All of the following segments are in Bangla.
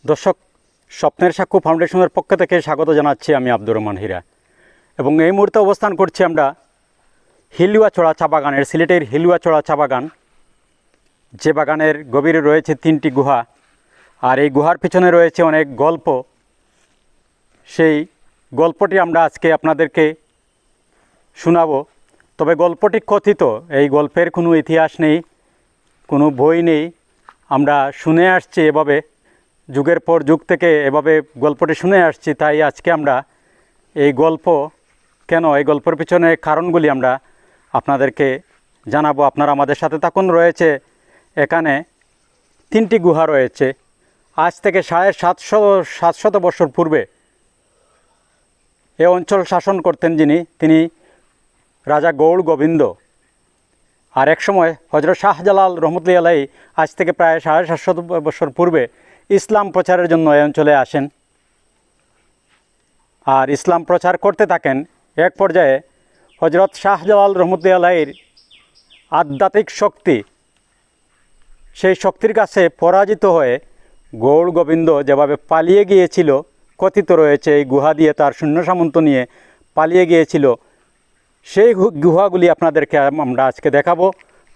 দর্শক, স্বপ্নের সাক্ষ্য ফাউন্ডেশনের পক্ষ থেকে স্বাগত জানাচ্ছি আমি আব্দুর রহমান হীরা। এবং এই মুহূর্তে অবস্থান করছি আমরা হিলুয়াছড়া চা বাগানের, সিলেটের হিলুয়াছড়া চা বাগান, যে বাগানের গভীরে রয়েছে 3টি গুহা। আর এই গুহার পিছনে রয়েছে অনেক গল্প। সেই গল্পটি আমরা আজকে আপনাদেরকে শোনাবো। তবে গল্পটি কথিত, এই গল্পের কোনো ইতিহাস নেই, কোনো বই নেই। আমরা শুনে আসছি এভাবে, যুগের পর যুগ থেকে এভাবে গল্পটি শুনে আসছি। তাই আজকে আমরা এই গল্প কেন, এই গল্পের পিছনে কারণগুলি আমরা আপনাদেরকে জানাবো। আপনারা আমাদের সাথে থাকুন। রয়েছে এখানে 3টি গুহা রয়েছে। আজ থেকে 750 বছর পূর্বে এ অঞ্চল শাসন করতেন তিনি রাজা গৌড় গোবিন্দ। আর এক সময় হযরত শাহজালাল রহমতুল্লাহি আলাইহি আজ থেকে প্রায় 750 বছর পূর্বে ইসলাম প্রচারের জন্য এই অঞ্চলে আসেন। আর ইসলাম প্রচার করতে থাকেন। এক পর্যায়ে হযরত শাহজালাল রহমতুল্লাহি আলাইহির আধ্যাত্মিক শক্তি, সেই শক্তির কাছে পরাজিত হয়ে গৌড় গোবিন্দ যেভাবে পালিয়ে গিয়েছিল, কথিত রয়েছে এই গুহা দিয়ে তার সৈন্য সামন্ত নিয়ে পালিয়ে গিয়েছিল, সেই গুহাগুলি আপনাদেরকে আমরা আজকে দেখাবো।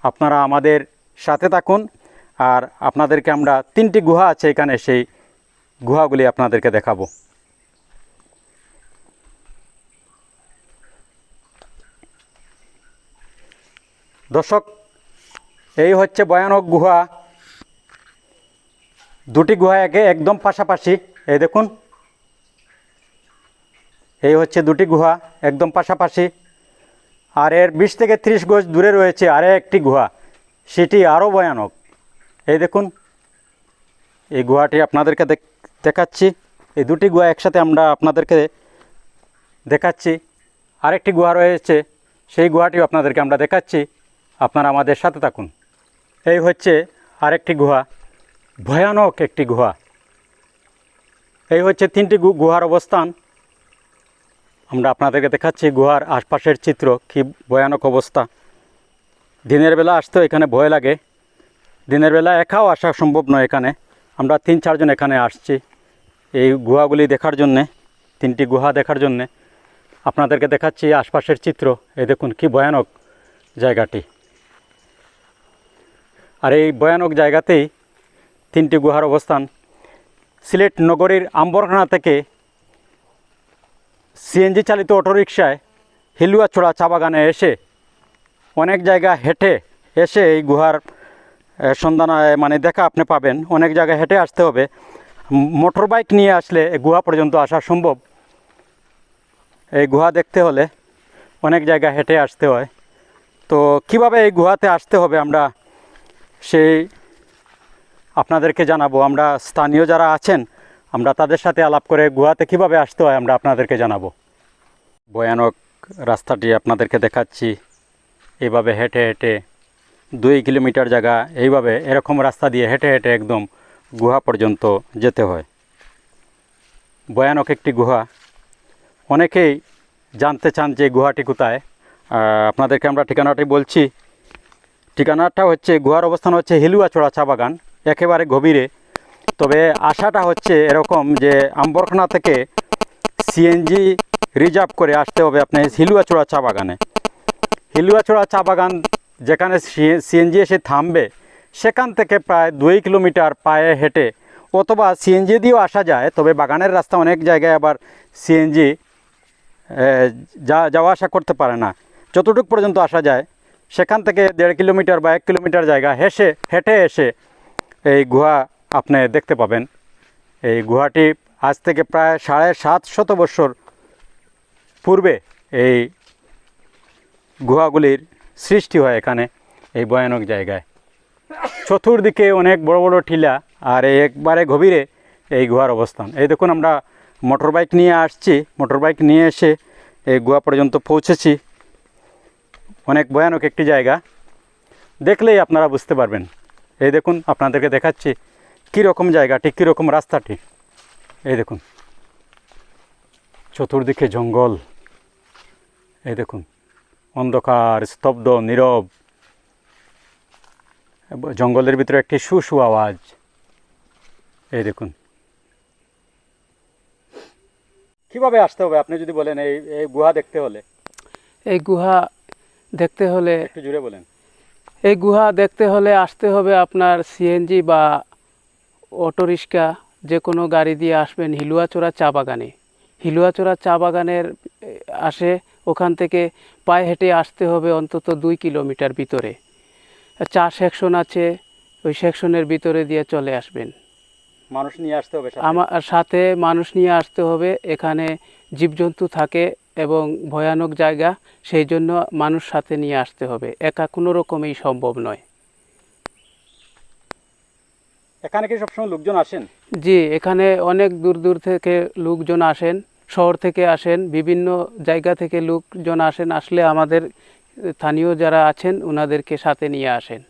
আপনারা আমাদের সাথে থাকুন। আর আপনাদেরকে আমরা 3টি গুহা আছে এখানে, সেই গুহাগুলি আপনাদেরকে দেখাবো। দর্শক, এই হচ্ছে ভয়ানক গুহা। 2টি গুহা একদম পাশাপাশি। এই দেখুন, এই হচ্ছে 2টি গুহা একদম পাশাপাশি। আর এর 20 থেকে 30 গজ দূরে রয়েছে আরও একটি গুহা, সেটি আরও ভয়ানক। এই দেখুন, এই গুহাটি আপনাদেরকে দেখাচ্ছি। এই 2টি গুহা একসাথে আমরা আপনাদেরকে দেখাচ্ছি। আরেকটি গুহা রয়েছে, সেই গুহাটিও আপনাদেরকে আমরা দেখাচ্ছি। আপনারা আমাদের সাথে থাকুন। এই হচ্ছে আরেকটি গুহা, ভয়ানক একটি গুহা। এই হচ্ছে 3টি গুহার অবস্থান। আমরা আপনাদেরকে দেখাচ্ছি গুহার আশপাশের চিত্র, কী ভয়ানক অবস্থা। দিনের বেলা আসতেও এখানে ভয় লাগে। দিনের বেলা একাও আসা সম্ভব নয় এখানে। আমরা 3-4 জন এখানে আসছি এই গুহাগুলি দেখার জন্যে, 3টি গুহা দেখার জন্যে। আপনাদেরকে দেখাচ্ছি আশপাশের চিত্র। এই দেখুন কী ভয়ানক জায়গাটি। আর এই ভয়ানক জায়গাতেই 3টি গুহার অবস্থান। সিলেট নগরীর আম্বরখানা থেকে সিএনজি চালিত অটোরিকশায় হিলুয়াছড়া চা বাগানে এসে, অনেক জায়গা হেঁটে এসে এই গুহার সন্ধান দেখা আপনি পাবেন। অনেক জায়গায় হেঁটে আসতে হবে। মোটর বাইক নিয়ে আসলে গুহা পর্যন্ত আসা সম্ভব। এই গুহা দেখতে হলে অনেক জায়গা হেঁটে আসতে হয়। তো কিভাবে এই গুহাতে আসতে হবে আমরা সেই আপনাদেরকে জানাবো। আমরা স্থানীয় যারা আছেন, আমরা তাদের সাথে আলাপ করে গুহাতে কিভাবে আসতে হয় আমরা আপনাদেরকে জানাবো। ভয়ানক রাস্তাটি আপনাদেরকে দেখাচ্ছি। এইভাবে হেঁটে হেঁটে 2 কিলোমিটার জায়গা, এইভাবে এরকম রাস্তা দিয়ে হেঁটে হেঁটে একদম গুহা পর্যন্ত যেতে হয়। ভয়ানক একটি গুহা। অনেকেই জানতে চান যে গুহাটি কোথায়। আপনাদেরকে আমরা ঠিকানাটি বলছি। ঠিকানাটা হচ্ছে, গুহার অবস্থান হচ্ছে হিলুয়াছড়া চা বাগান, একেবারে গভীরে। তবে আশাটা হচ্ছে এরকম যে আম্বরখানা থেকে সিএনজি রিজার্ভ করে আসতে হবে আপনি হিলুয়াছড়া চা বাগানে। হিলুয়াছড়া চা বাগান যেখানে সিএনজি এসে থামবে, সেখান থেকে প্রায় 2 কিলোমিটার পায়ে হেঁটে, অথবা সিএনজি দিয়েও আসা যায়। তবে বাগানের রাস্তা অনেক জায়গায় আবার সিএনজি যাওয়া আসা করতে পারে না। যতটুকু পর্যন্ত আসা যায়, সেখান থেকে 1.5 কিলোমিটার বা 1 কিলোমিটার জায়গা হেঁটে এসে এই গুহা আপনি দেখতে পাবেন। এই গুহাটি আজ থেকে প্রায় 750 বছর পূর্বে এই গুহাগুলির সৃষ্টি হয় এখানে, এই ভয়ানক জায়গায়। চতুর্দিকে অনেক বড় বড় টিলা, আর একবারে গভীরে এই গুহার অবস্থান। এই দেখুন, আমরা মোটর বাইক নিয়ে আসছি। মোটর বাইক নিয়ে এসে এই গুহা পর্যন্ত পৌঁছেছি। অনেক ভয়ানক একটি জায়গা, দেখলেই আপনারা বুঝতে পারবেন। এই দেখুন, আপনাদেরকে দেখাচ্ছি কীরকম জায়গাটি, কীরকম রাস্তাটি। এই দেখুন, চতুর্দিকে জঙ্গল। এই দেখুন, অন্ধকার, স্তব্ধ, নীরব। জঙ্গলের ভিতরে একটি শু আওয়াজ। এই দেখুন, কিভাবে আসতে হবে আপনি যদি বলেন এই এই গুহা দেখতে হলে? এই গুহা দেখতে হলে একটু জুড়ে বলেন। এই গুহা দেখতে হলে আসতে হবে আপনার সিএনজি বা অটোরিক্সা যে কোনো গাড়ি দিয়ে আসবেন হিলুয়াচড়া চা বাগানে। হিলুয়াচড়া চা বাগানের আসে ওখান থেকে পায়ে হেঁটে আসতে হবে অন্তত 2 কিলোমিটার ভিতরে। চা সেকশন আছে, ওই সেকশনের ভিতরে দিয়ে চলে আসবেন। মানুষ নিয়ে আসতে হবে সাথে? আমার সাথে মানুষ নিয়ে আসতে হবে। এখানে জীবজন্তু থাকে এবং ভয়ানক জায়গা, সেই জন্য মানুষ সাথে নিয়ে আসতে হবে, একা কোনো রকমেই সম্ভব নয়। এখানে কি সবসময় লোকজন আসেন? জি, এখানে অনেক দূর দূর থেকে লোকজন আসেন, শহর থেকে আসেন, বিভিন্ন জায়গা থেকে লোকজন আসেন। আসলে আমাদের স্থানীয় যারা আছেন ওনাদেরকে সাথে নিয়ে আসেন।